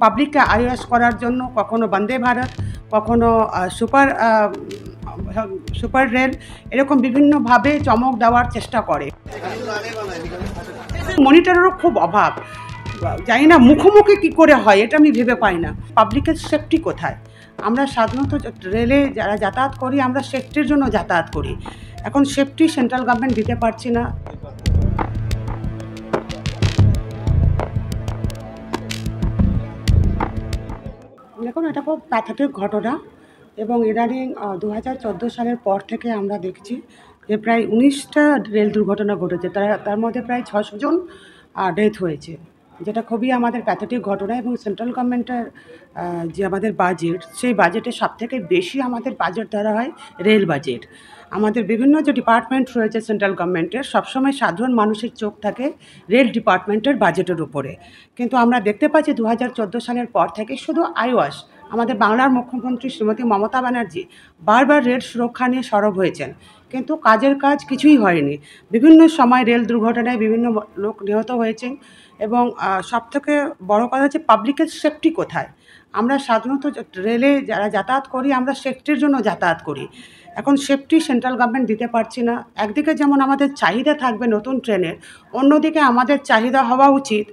পাবলিককে আইওয়াশ করার জন্য কখনো বন্দে ভারত, কখনো সুপার রেল, এরকম বিভিন্নভাবে চমক দেওয়ার চেষ্টা করে। মনিটরেরও খুব অভাব, জানি না মুখোমুখি কী করে হয়, এটা আমি ভেবে পাই না। পাবলিকের সেফটি কোথায়? আমরা সাধারণত রেলে যারা যাতায়াত করি, আমরা সেফটির জন্য যাতায়াত করি। এখন সেফটি সেন্ট্রাল গভর্নমেন্ট দিতে পারছি না। দেখুন, এটা খুব প্যাথেটিক ঘটনা এবং ইদানিং 2014 সালের পর থেকে আমরা দেখছি যে প্রায় 19টা রেল দুর্ঘটনা ঘটেছে, তার মধ্যে প্রায় 600 জন ডেথ হয়েছে, যেটা খুবই আমাদের প্যাথেটিক ঘটনা। এবং সেন্ট্রাল গভর্নমেন্টের যে আমাদের বাজেট, সেই বাজেটে সবথেকে বেশি আমাদের বাজেট ধরা হয় রেল বাজেট। আমাদের বিভিন্ন যে ডিপার্টমেন্ট রয়েছে সেন্ট্রাল গভর্নমেন্টের, সবসময় সাধারণ মানুষের চোখ থাকে রেল ডিপার্টমেন্টের বাজেটের উপরে। কিন্তু আমরা দেখতে পাচ্ছি 2014 সালের পর থেকে শুধু আইওয়াশ আমাদের বাংলার মুখ্যমন্ত্রী শ্রীমতী মমতা ব্যানার্জি বারবার রেল সুরক্ষা নিয়ে সরব হয়েছেন, কিন্তু কাজের কাজ কিছুই হয়নি। বিভিন্ন সময় রেল দুর্ঘটনায় বিভিন্ন লোক নিহত হয়েছেন এবং সবথেকে বড় কথা হচ্ছে পাবলিকের সেফটি কোথায়? আমরা সাধারণত রেলে যারা যাতায়াত করি, আমরা সেফটির জন্য যাতায়াত করি। এখন সেফটি সেন্ট্রাল গভর্নমেন্ট দিতে পারছি না। একদিকে যেমন আমাদের চাহিদা থাকবে নতুন ট্রেনের, অন্যদিকে আমাদের চাহিদা হওয়া উচিত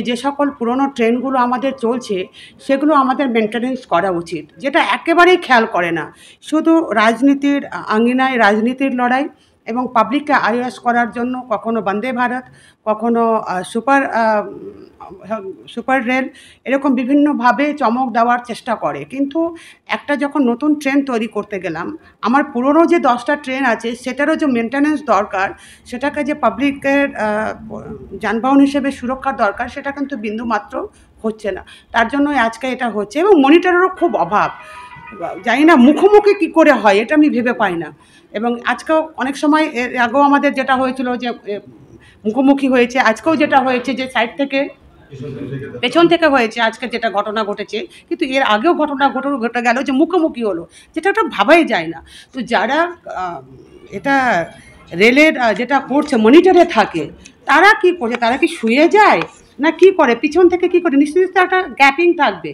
যে সকল পুরনো ট্রেনগুলো আমাদের চলছে সেগুলো আমাদের মেনটেনেন্স করা উচিত, যেটা একেবারেই খেয়াল করে না। শুধু রাজনীতির আঙ্গিনায় রাজনীতির লড়াই এবং পাবলিককে আইওয়াশ করার জন্য কখনো বন্দে ভারত, কখনো সুপার রেল, এরকম বিভিন্নভাবে চমক দেওয়ার চেষ্টা করে। কিন্তু একটা যখন নতুন ট্রেন তৈরি করতে গেলাম, আমার পুরনো যে 10টা ট্রেন আছে সেটারও যে মেনটেনেন্স দরকার, সেটাকে যে পাবলিকের যানবাহন হিসেবে সুরক্ষার দরকার, সেটা কিন্তু বিন্দুমাত্র হচ্ছে না। তার জন্য আজকে এটা হচ্ছে এবং মনিটরেরও খুব অভাব, জানি না মুখোমুখি কী করে হয়, এটা আমি ভেবে পাই না। এবং আজকেও অনেক সময় আগেও আমাদের যেটা হয়েছিল যে মুখোমুখি হয়েছে, আজকেও যেটা হয়েছে যে সাইড থেকে পেছন থেকে হয়েছে, আজকে যেটা ঘটনা ঘটেছে। কিন্তু এর আগেও ঘটে গেল যে মুখোমুখি হলো, যেটা ওটা ভাবাই যায় না। তো যারা এটা রেলের যেটা করছে মনিটরে থাকে, তারা কি করছে? তারা কি শুয়ে যায় না কি করে? পিছন থেকে কি করে? নিশ্চয়ই একটা গ্যাপিং থাকবে।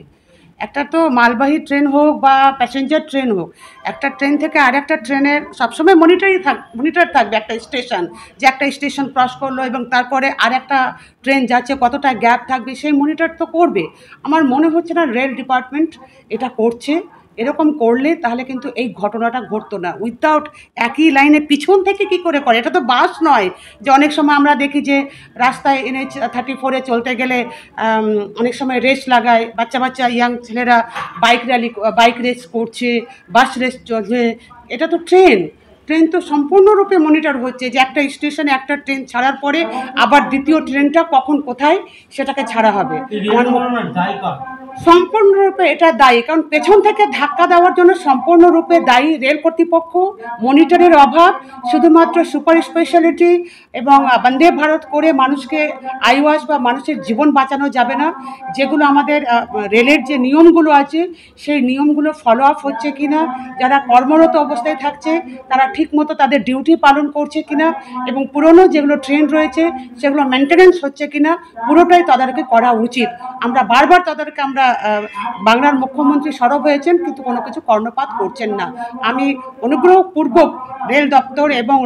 একটা তো মালবাহী ট্রেন হোক বা প্যাসেঞ্জার ট্রেন হোক, একটা ট্রেন থেকে আর একটা ট্রেনের সবসময় মনিটর থাকবে। একটা স্টেশন, যে একটা স্টেশন ক্রস করলো এবং তারপরে আর একটা ট্রেন যাচ্ছে, কতটা গ্যাপ থাকবে সেই মনিটর তো করবে। আমার মনে হচ্ছে না রেল ডিপার্টমেন্ট এটা করছে। এরকম করলে তাহলে কিন্তু এই ঘটনাটা ঘটতো না। উইথাউট একই লাইনে পিছন থেকে কি করে? এটা তো বাস নয় যে অনেক সময় আমরা দেখি যে রাস্তায় NH 34-এ চলতে গেলে অনেক সময় রেস লাগায়, বাচ্চা ইয়াং ছেলেরা বাইক রেস করছে, বাস রেস চলছে। এটা তো ট্রেন তো সম্পূর্ণরূপে মনিটর হচ্ছে যে একটা স্টেশনে একটা ট্রেন ছাড়ার পরে আবার দ্বিতীয় ট্রেনটা কখন কোথায় সেটাকে ছাড়া হবে। সম্পূর্ণরূপে এটা দায়ী, কারণ পেছন থেকে ধাক্কা দেওয়ার জন্য সম্পূর্ণরূপে দায়ী রেল কর্তৃপক্ষ। মনিটরের অভাব, শুধুমাত্র সুপার স্পেশালিটি এবং বন্দে ভারত করে মানুষকে আইওয়াশ বা মানুষের জীবন বাঁচানো যাবে না। যেগুলো আমাদের রেলের যে নিয়মগুলো আছে, সেই নিয়মগুলো ফলো আপ হচ্ছে কিনা, যারা কর্মরত অবস্থায় থাকছে তারা ঠিকমতো তাদের ডিউটি পালন করছে কিনা, এবং পুরনো যেগুলো ট্রেন রয়েছে সেগুলো মেনটেনেন্স হচ্ছে কিনা, পুরোটাই তদারকি করা উচিত। আমরা বারবার তদারকি বাংলার মুখ্যমন্ত্রী সরব হয়েছেন, কিন্তু কোনো কিছু কর্ণপাত করছেন না। আমি অনুগ্রহপূর্বক রেল দপ্তর এবং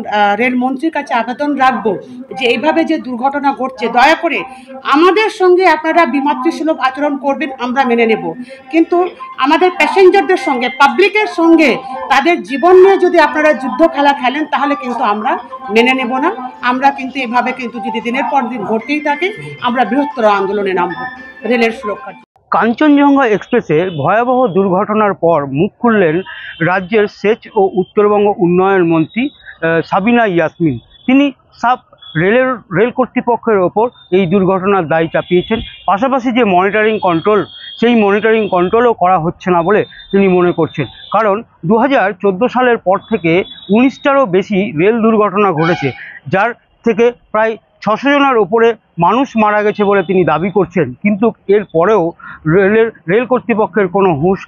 রেলমন্ত্রীর কাছে আবেদন রাখবো যে এইভাবে যে দুর্ঘটনা ঘটছে, দয়া করে আমাদের সঙ্গে আপনারা বিমাতৃসুলভ আচরণ করবেন, আমরা মেনে নেব। কিন্তু আমাদের প্যাসেঞ্জারদের সঙ্গে, পাবলিকের সঙ্গে তাদের জীবন নিয়ে যদি আপনারা যুদ্ধ খেলা খেলেন, তাহলে কিন্তু আমরা মেনে নেব না। আমরা কিন্তু এভাবে কিন্তু যদি দিনের পর দিন ঘটতেই থাকে, আমরা বৃহত্তর আন্দোলনে নামব রেলের সুরক্ষার। কাঞ্চনজঙ্ঘা এক্সপ্রেসে ভয়াবহ দুর্ঘটনার পর মুখ খুললেন রাজ্যের সেচ ও উত্তরবঙ্গ উন্নয়ন মন্ত্রী সাবিনা ইয়াসমিন। তিনি রেল কর্তৃপক্ষের ওপর এই দুর্ঘটনার দায় চাপিয়েছেন। পাশাপাশি যে মনিটরিং কন্ট্রোল, সেই মনিটরিং কন্ট্রোলও করা হচ্ছে না বলে তিনি মনে করছেন। কারণ 2014 সালের পর থেকে 19টারও বেশি রেল দুর্ঘটনা ঘটেছে, যার থেকে প্রায় 600 জনের ওপরে মানুষ মারা গেছে বলে তিনি দাবি করছেন। কিন্তু এর পরেও রেল কর্তৃপক্ষের কোনো হুঁশ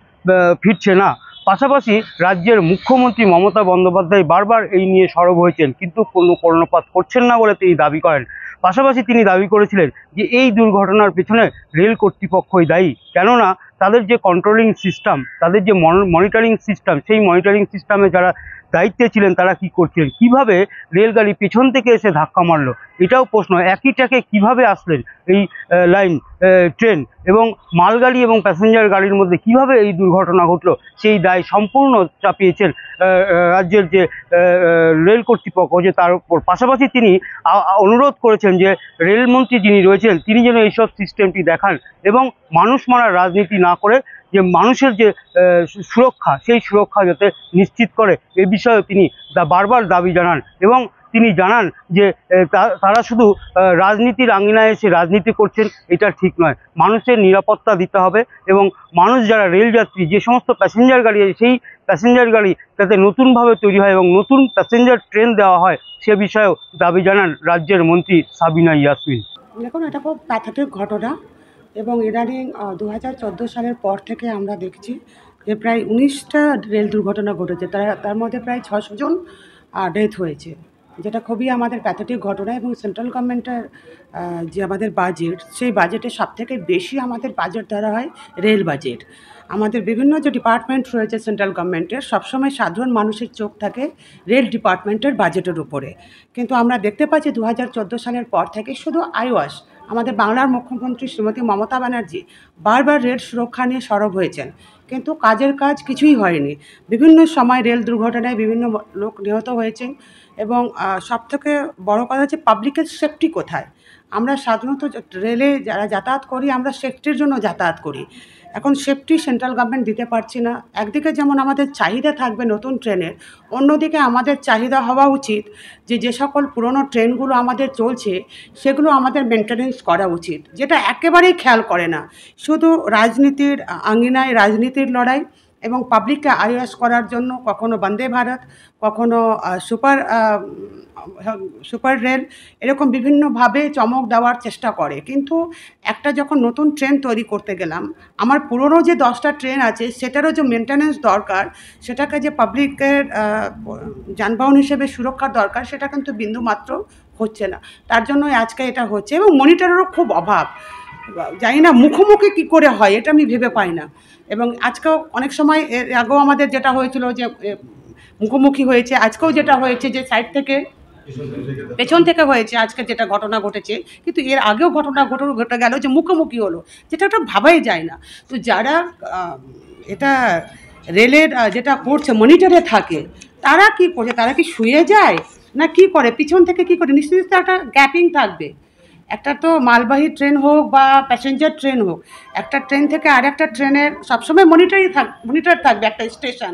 ফিরছে না। পাশাপাশি রাজ্যের মুখ্যমন্ত্রী মমতা বন্দ্যোপাধ্যায় বারবার এই নিয়ে সরব হয়েছেন, কিন্তু কোনো কর্ণপাত করছেন না বলে তিনি দাবি করেন। পাশাপাশি তিনি দাবি করেছিলেন যে এই দুর্ঘটনার পেছনে রেল কর্তৃপক্ষই দায়ী। কেননা তাদের যে কন্ট্রোলিং সিস্টেম, তাদের যে মনিটরিং সিস্টেম, সেই মনিটরিং সিস্টেমে যারা দায়িত্বে ছিলেন তারা কি করছিলেন, কিভাবে রেলগাড়ি পেছন থেকে এসে ধাক্কা মারলো, এটাও প্রশ্ন। একই ট্র্যাকে কিভাবে আসলেন এই লাইন ট্রেন, এবং মালগাড়ি এবং প্যাসেঞ্জার গাড়ির মধ্যে কিভাবে এই দুর্ঘটনা ঘটলো, সেই দায় সম্পূর্ণ চাপিয়েছেন রাজ্যের যে রেল কর্তৃপক্ষ, যে তার উপর। পাশাপাশি তিনি অনুরোধ করেছেন যে রেলমন্ত্রী যিনি রয়েছেন তিনি যেন এইসব সিস্টেমটি দেখান এবং মানুষ মারার রাজনীতি না করে যে মানুষের যে সুরক্ষা, সেই সুরক্ষা যাতে নিশ্চিত করে, এ বিষয়ে তিনি বারবার দাবি জানান। এবং তিনি জানান যে তারা শুধু রাজনীতির আঙিনায় এসে রাজনীতি করছেন, এটা ঠিক নয়। মানুষের নিরাপত্তা দিতে হবে এবং মানুষ যারা রেলযাত্রী, যে সমস্ত প্যাসেঞ্জার গাড়ি আছে, সেই প্যাসেঞ্জার গাড়ি যাতে নতুনভাবে তৈরি হয় এবং নতুন প্যাসেঞ্জার ট্রেন দেওয়া হয়, সে বিষয়েও দাবি জানান রাজ্যের মন্ত্রী সাবিনা ইয়াসমিন। দেখুন, এটা খুব প্যাথেটিক ঘটনা এবং ইদানিং 2014 সালের পর থেকে আমরা দেখছি যে প্রায় 19টা রেল দুর্ঘটনা ঘটেছে, তার মধ্যে প্রায় 600 জন ডেথ হয়েছে, যেটা খুবই আমাদের প্যাথেটিক ঘটনা। এবং সেন্ট্রাল গভর্নমেন্টের যে আমাদের বাজেট, সেই বাজেটে সবথেকে বেশি আমাদের বাজেট ধরা হয় রেল বাজেট। আমাদের বিভিন্ন যে ডিপার্টমেন্ট রয়েছে সেন্ট্রাল গভর্নমেন্টের, সবসময় সাধারণ মানুষের চোখ থাকে রেল ডিপার্টমেন্টের বাজেটের উপরে। কিন্তু আমরা দেখতে পাচ্ছি 2014 সালের পর থেকে শুধু আইওয়াস, আমাদের বাংলার মুখ্যমন্ত্রী শ্রীমতী মমতা ব্যানার্জি বারবার রেল সুরক্ষা নিয়ে সরব হয়েছেন, কিন্তু কাজের কাজ কিছুই হয়নি। বিভিন্ন সময় রেল দুর্ঘটনায় বিভিন্ন লোক নিহত হয়েছেন এবং সবথেকে বড় কথা হচ্ছে পাবলিকের সেফটি কোথায়। আমরা সাধারণত রেলে যারা যাতায়াত করি, আমরা সেফটির জন্য যাতায়াত করি। এখন সেফটি সেন্ট্রাল গভর্নমেন্ট দিতে পারছি না। একদিকে যেমন আমাদের চাহিদা থাকবে নতুন ট্রেনের, অন্যদিকে আমাদের চাহিদা হওয়া উচিত যে সকল পুরনো ট্রেনগুলো আমাদের চলছে সেগুলো আমাদের মেনটেনেন্স করা উচিত, যেটা একেবারেই খেয়াল করে না। শুধু রাজনীতির আঙিনায় রাজনীতির লড়াই এবং পাবলিককে আইওয়াস করার জন্য কখনো বন্দে ভারত, কখনো সুপার রেল, এরকম বিভিন্নভাবে চমক দেওয়ার চেষ্টা করে। কিন্তু একটা যখন নতুন ট্রেন তৈরি করতে গেলাম, আমার পুরনো যে 10টা ট্রেন আছে সেটারও যে মেনটেনেন্স দরকার, সেটাকে যে পাবলিকের যানবাহন হিসেবে সুরক্ষার দরকার, সেটা কিন্তু বিন্দুমাত্র হচ্ছে না। তার জন্যই আজকে এটা হচ্ছে এবং মনিটরেরও খুব অভাব। জানি না মুখোমুখি কী করে হয়, এটা আমি ভেবে পাই না। এবং আজকেও অনেক সময় এর আগেও আমাদের যেটা হয়েছিল যে মুখোমুখি হয়েছে, আজকেও যেটা হয়েছে যে সাইড থেকে পেছন থেকে হয়েছে, আজকে যেটা ঘটনা ঘটেছে। কিন্তু এর আগেও ঘটনা ঘটে গেল যে মুখোমুখি হলো, যেটা ওটা ভাবাই যায় না। তো যারা এটা রেলের যেটা করছে মনিটরে থাকে, তারা কি করছে? তারা কি শুয়ে যায় না কি করে? পিছন থেকে কি করে? নিশ্চয়ই একটা গ্যাপিং থাকবে। একটা তো মালবাহী ট্রেন হোক বা প্যাসেঞ্জার ট্রেন হোক, একটা ট্রেন থেকে আর একটা ট্রেনের সবসময় মনিটর থাকবে একটা স্টেশন।